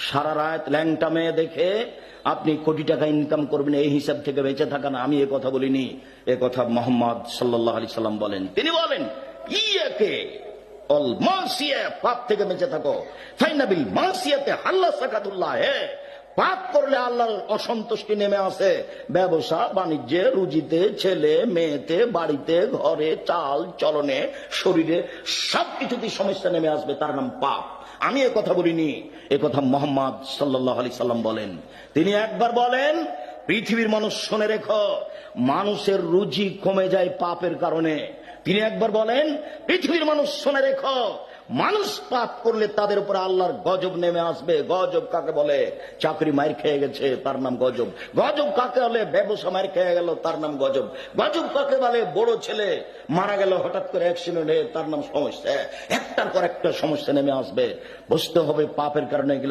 সারা রাত ল্যাংটা মেয়ে দেখে আপনি কোটি টাকা ইনকাম করবেন, এই হিসাব থেকে বেঁচে থাকা না। আমি এ কথা বলিনি, এ কথা মুহাম্মদ সাল্লাল্লাহু আলাইহি সাল্লাম বলেন। তিনি বলেন ইয়াকে অল মাসিয়া, পাপ থেকে বেঁচে থাকো। ফাইনাবিল মাসিয়াতে হাল্লা সাকাতুল্লাহ, পাপ করলে আল্লাহর অসন্তুষ্টি নেমে আসে। ব্যবসা বাণিজ্যে, রুজিতে, ছেলে মেয়েতে, বাড়িতে, ঘরে, চাল চলনে, শরীরে সবকিছুতেই সমস্যা নেমে আসবে, তার নাম পাপ। আমি এ কথা বলিনি, এ কথা মুহাম্মদ সাল্লাল্লাহু আলাইহি সাল্লাম বলেন। তিনি একবার বলেন, পৃথিবীর মানুষ শুনে রেখো, মানুষের রুজি কমে যায় পাপের কারণে। তিনি একবার বলেন, পৃথিবীর মানুষ শুনে রেখো, মানুষ পাপ করলে তাদের উপর আল্লাহর গজব নেমে আসবে। গজব কাকে বলে? চাকরি মার খেয়ে গেছে, তার নাম গজব। গজব কাকে বলে? ব্যবসা মার খেয়ে গেল, তার নাম গজব। গজব কাকে বলে? বড় ছেলে মারা গেল হঠাৎ করে অ্যাক্সিডেন্টে, তার নাম সমস্যা। একটার পর একটা সমস্যা নেমে আসবে। বুঝতে হবে পাপের কারণে